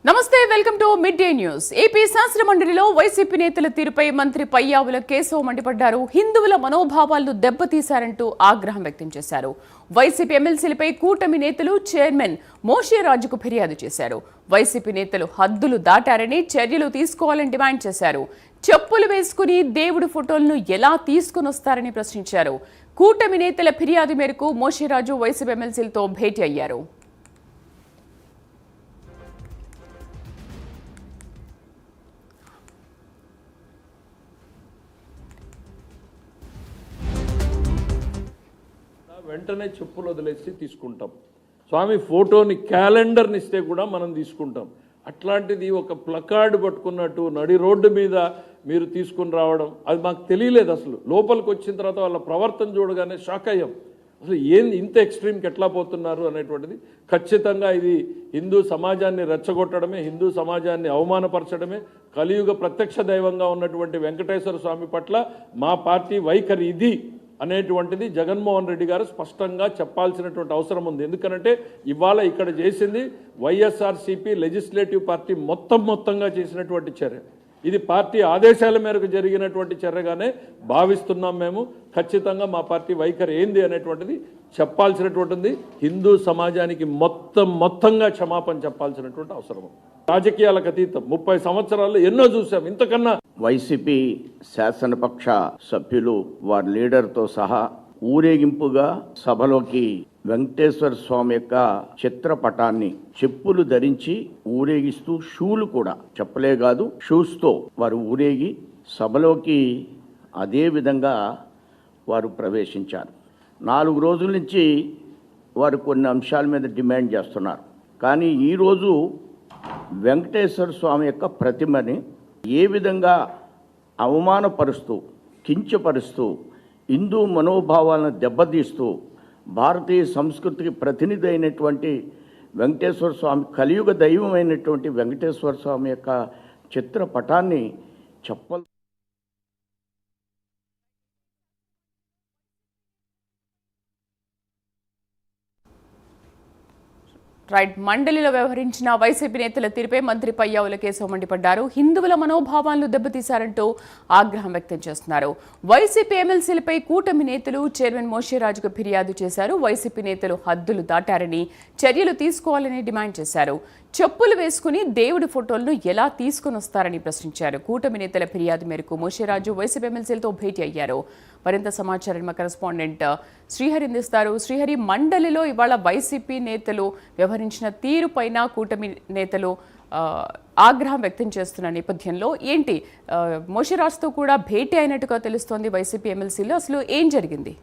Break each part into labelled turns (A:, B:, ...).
A: నమస్తే, welcome to mid day news. AP శాసన మండలిలో వైసీపీ నేతల తీరుపై మంత్రి పయ్యావుల కేశవ్ మండిపడ్డారు. హిందువుల మనోభావాలను దెబ్బతీశారంటూ ఆగ్రహం వ్యక్తం చేశారు. వైసీపీ ఎమ్మెల్సీలపై కూటమి నేతలు చైర్మన్ మోషేరాజుకు ఫిర్యాదు చేశారు. వైసీపీ నేతలు హద్దులు దాటారని చర్యలు తీసుకోవాలని డిమాండ్ చేశారు. చెప్పులు వేసుకుని దేవుడి ఫోటోలను ఎలా తీసుకుని వస్తారని ప్రశ్నించారు. కూటమి నేతల ఫిర్యాదు మేరకు మోషేరాజు వైసీపీ ఎమ్మెల్సీలతో భేటీ అయ్యారు.
B: వెంటనే చెప్పులు వదిలేసి తీసుకుంటాం. స్వామి ఫోటోని క్యాలెండర్ని ఇస్తే కూడా మనం తీసుకుంటాం. అట్లాంటిది ఒక ప్లకార్డ్ పట్టుకున్నట్టు నడి రోడ్డు మీద మీరు తీసుకుని రావడం అది మాకు తెలియలేదు. అసలు లోపలికి వచ్చిన తర్వాత వాళ్ళ ప్రవర్తన చూడగానే షాక్ అయ్యాం. అసలు ఏంది ఇంత ఎక్స్ట్రీమ్కి ఎట్లా పోతున్నారు అనేటువంటిది. ఖచ్చితంగా ఇది హిందూ సమాజాన్ని రెచ్చగొట్టడమే, హిందూ సమాజాన్ని అవమానపరచడమే. కలియుగ ప్రత్యక్ష దైవంగా ఉన్నటువంటి వెంకటేశ్వర స్వామి పట్ల మా పార్టీ వైఖరి ఇది అనేటువంటిది జగన్మోహన్ రెడ్డి గారు స్పష్టంగా చెప్పాల్సినటువంటి అవసరం ఉంది. ఎందుకంటే ఇవాళ ఇక్కడ చేసింది వైఎస్ఆర్సీపీ లెజిస్లేటివ్ పార్టీ మొత్తంగా చేసినటువంటి చర్య. ఇది పార్టీ ఆదేశాల మేరకు జరిగినటువంటి చర్యగానే భావిస్తున్నాం మేము. ఖచ్చితంగా మా పార్టీ వైఖరి ఏంది అనేటువంటిది చెప్పాల్సినటువంటిది. హిందూ సమాజానికి మొత్తంగా క్షమాపణ చెప్పాల్సినటువంటి అవసరం. రాజకీయాలకు అతీతం 30 సంవత్సరాల్లో ఎన్నో చూసాం. ఇంతకన్నా
C: వైసీపీ శాసనపక్ష సభ్యులు వారి లీడర్తో సహా ఊరేగింపుగా సభలోకి వెంకటేశ్వర స్వామి యొక్క చిత్రపటాన్ని చెప్పులు ధరించి ఊరేగిస్తూ షూలు కూడా చెప్పలే కాదు షూస్తో వారు ఊరేగి సభలోకి అదే విధంగా వారు ప్రవేశించారు. 4 రోజుల నుంచి వారు కొన్ని అంశాల మీద డిమాండ్ చేస్తున్నారు. కానీ ఈరోజు వెంకటేశ్వర స్వామి యొక్క ప్రతిమని ఏ విధంగా అవమానపరుస్తూ కించపరుస్తూ హిందూ మనోభావాలను దెబ్బతీస్తూ భారతీయ సంస్కృతికి ప్రతినిధి అయినటువంటి వెంకటేశ్వర స్వామి కలియుగ దైవమైనటువంటి వెంకటేశ్వర స్వామి యొక్క చిత్రపటాన్ని
A: మండలిలో వ్యవహరించిన వైసీపీ నేతల తీరుపై మంత్రి పయ్యావుల కేశవ్ మండిపడ్డారు. హిందువుల మనోభావాలను దెబ్బతీశారంటూ ఆగ్రహం వ్యక్తం చేస్తున్నారు. వైసీపీ ఎమ్మెల్సీలపై కూటమి నేతలు చైర్మన్ మోషేరాజుకు ఫిర్యాదు చేశారు. వైసీపీ నేతలు హద్దులు దాటారని చర్యలు తీసుకోవాలని డిమాండ్ చేశారు. చెప్పులు వేసుకుని దేవుడి ఫోటోలను ఎలా తీసుకుని వస్తారని ప్రశ్నించారు. కూటమి నేతల ఫిర్యాదు మేరకు మోషేరాజు వైసీపీ ఎమ్మెల్సీలతో భేటీ అయ్యారు. మరింత సమాచారం మా కరెస్పాండెంట్ శ్రీహరి అందిస్తారు. శ్రీహరి, మండలిలో ఇవాళ వైసీపీ నేతలు వ్యవహరించిన తీరుపైన కూటమి నేతలు ఆగ్రహం వ్యక్తం చేస్తున్న నేపథ్యంలో ఏంటి మోషేరాజుతో కూడా భేటీ అయినట్టుగా తెలుస్తోంది వైసీపీ ఎమ్మెల్సీలు. అసలు ఏం జరిగింది?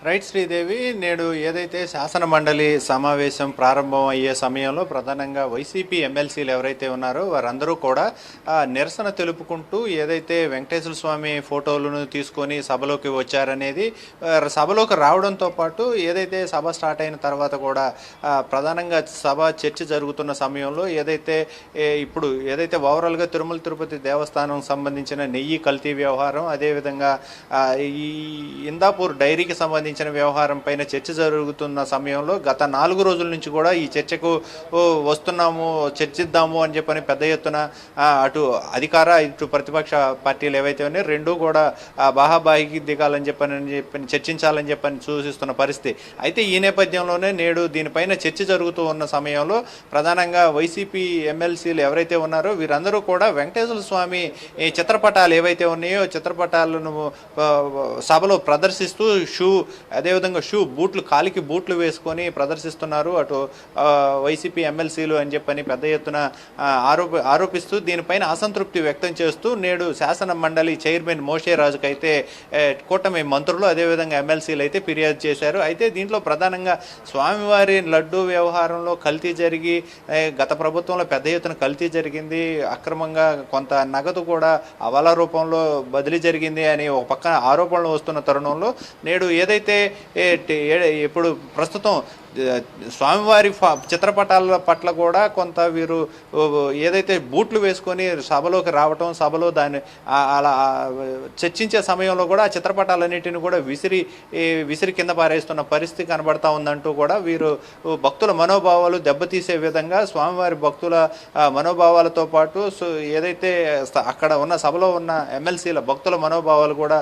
D: రైట్ శ్రీదేవి, నేడు ఏదైతే శాసన మండలి సమావేశం ప్రారంభం అయ్యే సమయంలో ప్రధానంగా వైసీపీ ఎమ్మెల్సీలు ఎవరైతే ఉన్నారో వారందరూ కూడా నిరసన తెలుపుకుంటూ ఏదైతే వెంకటేశ్వర స్వామి ఫోటోలను తీసుకొని సభలోకి వచ్చారనేది, సభలోకి రావడంతో పాటు ఏదైతే సభ స్టార్ట్ అయిన తర్వాత కూడా ప్రధానంగా సభ చర్చ జరుగుతున్న సమయంలో ఇప్పుడు ఏదైతే ఓవరాల్గా తిరుమల తిరుపతి దేవస్థానం సంబంధించిన నెయ్యి కల్తీ వ్యవహారం, అదేవిధంగా ఈ ఇందాపూర్ డైరీకి సంబంధించిన వ్యవహారం పైన చర్చ జరుగుతున్న సమయంలో గత 4 రోజుల నుంచి కూడా ఈ చర్చకు వస్తున్నాము, చర్చిద్దాము అని చెప్పని పెద్ద ఎత్తున అటు అధికార ఇటు ప్రతిపక్ష పార్టీలు ఏవైతే ఉన్నాయో రెండూ కూడా బాహాబాహికి దిగాలని చెప్పని చర్చించాలని చెప్పని సూచిస్తున్న పరిస్థితి. అయితే ఈ నేపథ్యంలోనే నేడు దీనిపైన చర్చ జరుగుతూ ఉన్న సమయంలో ప్రధానంగా వైసీపీ ఎమ్మెల్సీలు ఎవరైతే ఉన్నారో వీరందరూ కూడా వెంకటేశ్వర స్వామి చిత్రపటాలు ఏవైతే ఉన్నాయో చిత్రపటాలను సభలో ప్రదర్శిస్తూ అదేవిధంగా బూట్లు, కాలికి బూట్లు వేసుకొని ప్రదర్శిస్తున్నారు అటు వైసీపీ ఎమ్మెల్సీలు అని చెప్పని పెద్ద ఎత్తున ఆరోపిస్తూ దీనిపైన అసంతృప్తి వ్యక్తం చేస్తూ నేడు శాసన మండలి చైర్మన్ మోషేరాజుకు అయితే కూటమి మంత్రులు అదేవిధంగా ఎమ్మెల్సీలు అయితే ఫిర్యాదు చేశారు. అయితే దీంట్లో ప్రధానంగా స్వామివారి లడ్డూ వ్యవహారంలో కల్తీ జరిగి గత ప్రభుత్వంలో పెద్ద ఎత్తున కల్తీ జరిగింది, అక్రమంగా కొంత నగదు కూడా అవల రూపంలో బదిలీ జరిగింది అని ఒక పక్కన ఆరోపణలు వస్తున్న తరుణంలో నేడు ఏదైతే ఇప్పుడు ప్రస్తుతం స్వామివారి చిత్రపటాల పట్ల కూడా కొంత వీరు ఏదైతే బూట్లు వేసుకొని సభలోకి రావటం, సభలో దాన్ని అలా చర్చించే సమయంలో కూడా ఆ చిత్రపటాలన్నింటినీ కూడా విసిరి కింద పారేస్తున్న పరిస్థితి కనబడతా ఉందంటూ కూడా వీరు భక్తుల మనోభావాలు దెబ్బతీసే విధంగా స్వామివారి భక్తుల మనోభావాలతో పాటు ఏదైతే అక్కడ ఉన్న సభలో ఉన్న ఎమ్మెల్సీల భక్తుల మనోభావాలు కూడా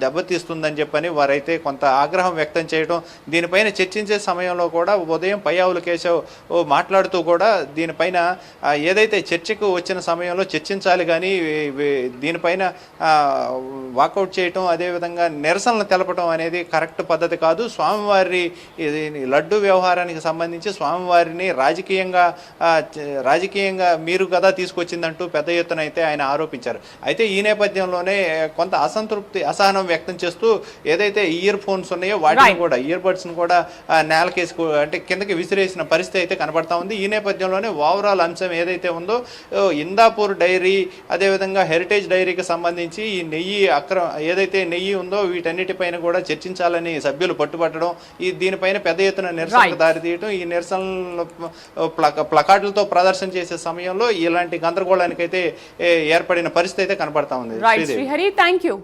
D: దెబ్బతీస్తుందని చెప్పని వారైతే కొంత ఆగ్రహం వ్యక్తం చేయడం, దీనిపైన చర్చించే సమయంలో కూడా ఉదయం పయ్యావుల కేశవ్ మాట్లాడుతూ కూడా దీనిపైన ఏదైతే చర్చకు వచ్చిన సమయంలో చర్చించాలి కానీ దీనిపైన వాకౌట్ చేయటం, అదేవిధంగా నిరసనలు తెలపడం అనేది కరెక్ట్ పద్ధతి కాదు. స్వామివారి లడ్డు వ్యవహారానికి సంబంధించి స్వామివారిని రాజకీయంగా మీరు కదా తీసుకొచ్చిందంటూ పెద్ద ఎత్తున అయితే ఆయన ఆరోపించారు. అయితే ఈ నేపథ్యంలోనే కొంత అసహనం వ్యక్తం చేస్తూ ఏదైతే ఇయర్ ఫోన్స్ ఉన్నాయో వాటిని కూడా ఇయర్ బడ్స్ను కూడా నేలకేసి అంటే కిందకి విసిరేసిన పరిస్థితి అయితే కనబడతా ఉంది. ఈ నేపథ్యంలోనే ఓవరాల్ అంశం ఏదైతే ఉందో ఇందాపూర్ డైరీ, అదేవిధంగా హెరిటేజ్ డైరీకి సంబంధించి ఈ ఏదైతే నెయ్యి ఉందో వీటన్నిటిపైన కూడా చర్చించాలని సభ్యులు పట్టుబట్టడం, దీనిపైన పెద్ద ఎత్తున నిరసనకు దారితీయడం, ఈ నిరసనలు ప్లకార్డులతో ప్రదర్శన చేసే సమయంలో ఇలాంటి గందరగోళానికైతే ఏర్పడిన పరిస్థితి అయితే కనబడతా ఉంది.
A: Srihari, thank you.